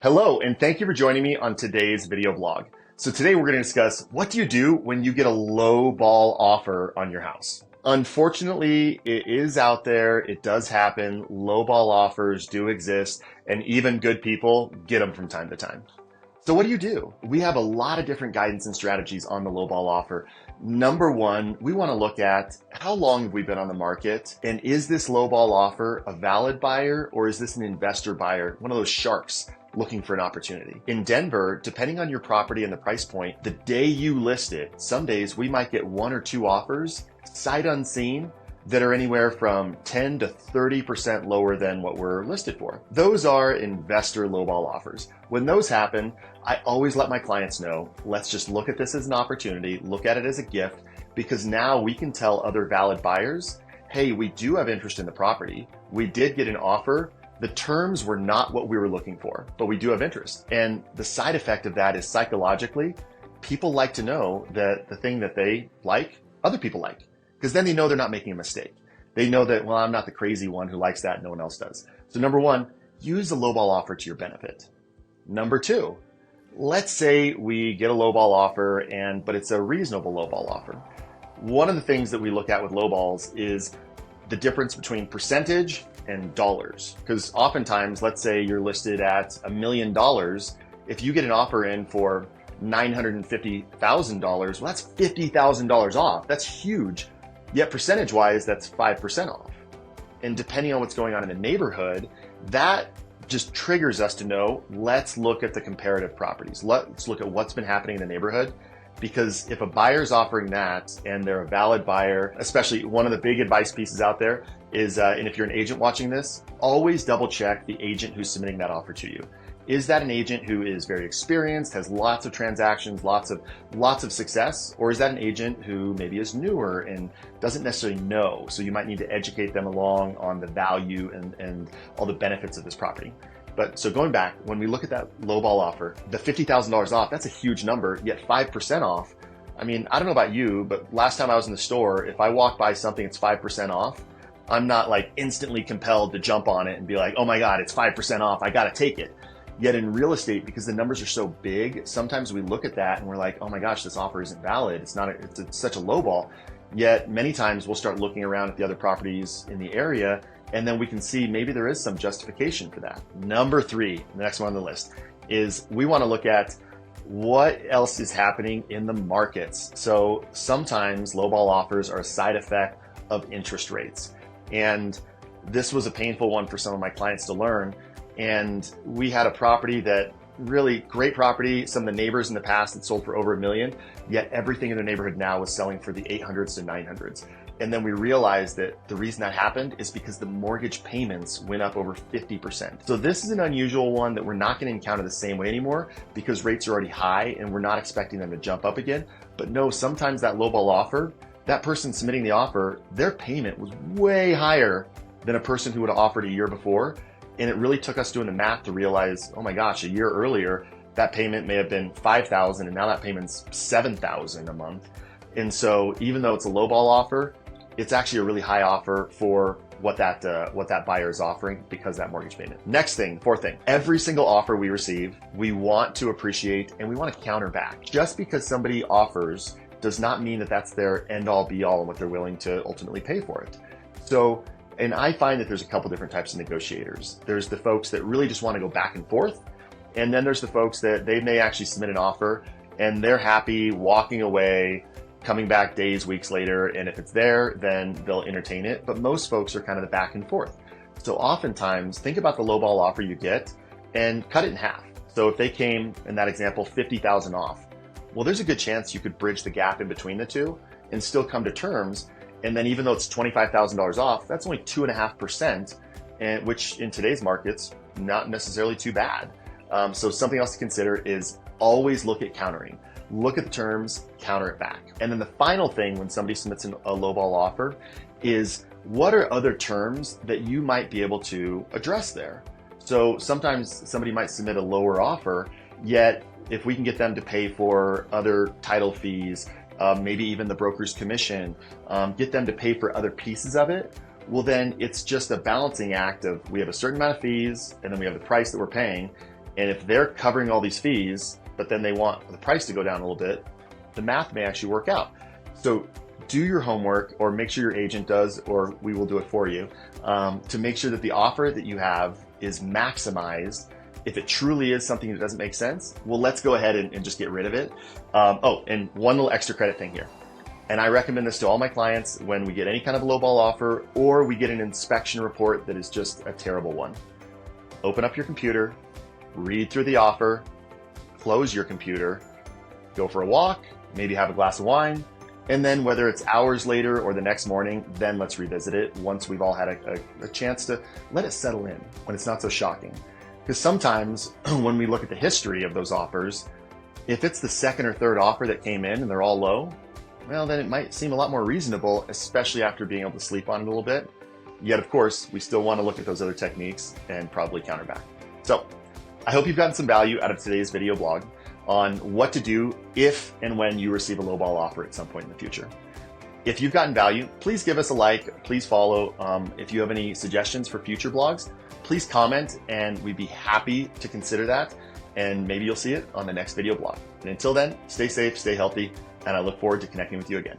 Hello, and thank you for joining me on today's video blog. So today we're going to discuss what do you do when you get a low ball offer on your house. Unfortunately, it is out there. It does happen. Low ball offers do exist, and even good people get them from time to time. So what do? We have a lot of different guidance and strategies on the low ball offer. Number one, we want to look at how long have we been on the market, and is this low ball offer a valid buyer or is this an investor buyer, one of those sharks looking for an opportunity? In Denver, depending on your property and the price point, the day you list it, some days we might get one or two offers, sight unseen, that are anywhere from 10 to 30% lower than what we're listed for. Those are investor lowball offers. When those happen, I always let my clients know, let's just look at this as an opportunity, look at it as a gift, because now we can tell other valid buyers, hey, we do have interest in the property. We did get an offer. The terms were not what we were looking for, but we do have interest. And the side effect of that is psychologically, people like to know that the thing that they like, other people like. Because then they know they're not making a mistake. They know that, well, I'm not the crazy one who likes that, no one else does. So number one, use the lowball offer to your benefit. Number two, let's say we get a lowball offer, but it's a reasonable lowball offer. One of the things that we look at with lowballs is the difference between percentage and dollars. Because oftentimes, let's say you're listed at $1 million. If you get an offer in for $950,000, well, that's $50,000 off. That's huge. Yet percentage-wise, that's 5% off. And depending on what's going on in the neighborhood, that just triggers us to know, let's look at the comparative properties. Let's look at what's been happening in the neighborhood. Because if a buyer's offering that and they're a valid buyer, especially one of the big advice pieces out there is, and if you're an agent watching this, always double check the agent who's submitting that offer to you. Is that an agent who is very experienced, has lots of transactions, lots of success? Or is that an agent who maybe is newer and doesn't necessarily know? So you might need to educate them along on the value and all the benefits of this property. But so going back, when we look at that lowball offer, the $50,000 off, that's a huge number, yet 5% off. I mean, I don't know about you, but last time I was in the store, if I walk by something that's 5% off, I'm not like instantly compelled to jump on it and be like, oh my God, it's 5% off, I gotta take it. Yet in real estate, because the numbers are so big, sometimes we look at that and we're like, oh my gosh, this offer isn't valid. It's such a low ball. Yet many times we'll start looking around at the other properties in the area, and then we can see maybe there is some justification for that. Number three, the next one on the list, is we want to look at what else is happening in the markets. So sometimes lowball offers are a side effect of interest rates. And this was a painful one for some of my clients to learn. And we had a property that really great property. Some of the neighbors in the past had sold for over $1 million, yet everything in the neighborhood now was selling for the 800s to 900s. And then we realized that the reason that happened is because the mortgage payments went up over 50%. So this is an unusual one that we're not going to encounter the same way anymore because rates are already high and we're not expecting them to jump up again. But no, sometimes that lowball offer, that person submitting the offer, their payment was way higher than a person who would have offered a year before. And it really took us doing the math to realize, oh my gosh, a year earlier, that payment may have been $5,000 and now that payment's $7,000 a month. And so even though it's a lowball offer, it's actually a really high offer for what that buyer is offering because of that mortgage payment. Next thing, fourth thing, every single offer we receive, we want to appreciate and we want to counter back. Just because somebody offers does not mean that that's their end all be all and what they're willing to ultimately pay for it. So, and I find that there's a couple different types of negotiators. There's the folks that really just want to go back and forth. And then there's the folks that they may actually submit an offer and they're happy walking away, coming back days, weeks later. And if it's there, then they'll entertain it. But most folks are kind of the back and forth. So oftentimes think about the lowball offer you get and cut it in half. So if they came in that example, 50,000 off, well, there's a good chance you could bridge the gap in between the two and still come to terms. And then even though it's $25,000 off, that's only 2.5%, and which in today's markets, not necessarily too bad. So something else to consider is always look at countering. Look at the terms, counter it back. And then the final thing when somebody submits a lowball offer is what are other terms that you might be able to address there? So sometimes somebody might submit a lower offer, yet if we can get them to pay for other title fees, maybe even the broker's commission, get them to pay for other pieces of it, well then it's just a balancing act of we have a certain amount of fees and then we have the price that we're paying. And if they're covering all these fees, but then they want the price to go down a little bit, the math may actually work out. So do your homework, or make sure your agent does, or we will do it for you, to make sure that the offer that you have is maximized. If it truly is something that doesn't make sense, well, let's go ahead and just get rid of it. Oh, and one little extra credit thing here. And I recommend this to all my clients when we get any kind of lowball offer, or we get an inspection report that is just a terrible one. Open up your computer, read through the offer, close your computer, go for a walk, maybe have a glass of wine, and then whether it's hours later or the next morning, then let's revisit it once we've all had a chance to let it settle in, when it's not so shocking. Because sometimes when we look at the history of those offers, if it's the second or third offer that came in and they're all low, well, then it might seem a lot more reasonable, especially after being able to sleep on it a little bit. Yet, of course, we still want to look at those other techniques and probably counter back. So I hope you've gotten some value out of today's video blog on what to do if and when you receive a lowball offer at some point in the future. If you've gotten value, please give us a like, please follow. If you have any suggestions for future blogs, please comment, and we'd be happy to consider that. And maybe you'll see it on the next video blog. And until then, stay safe, stay healthy, and I look forward to connecting with you again.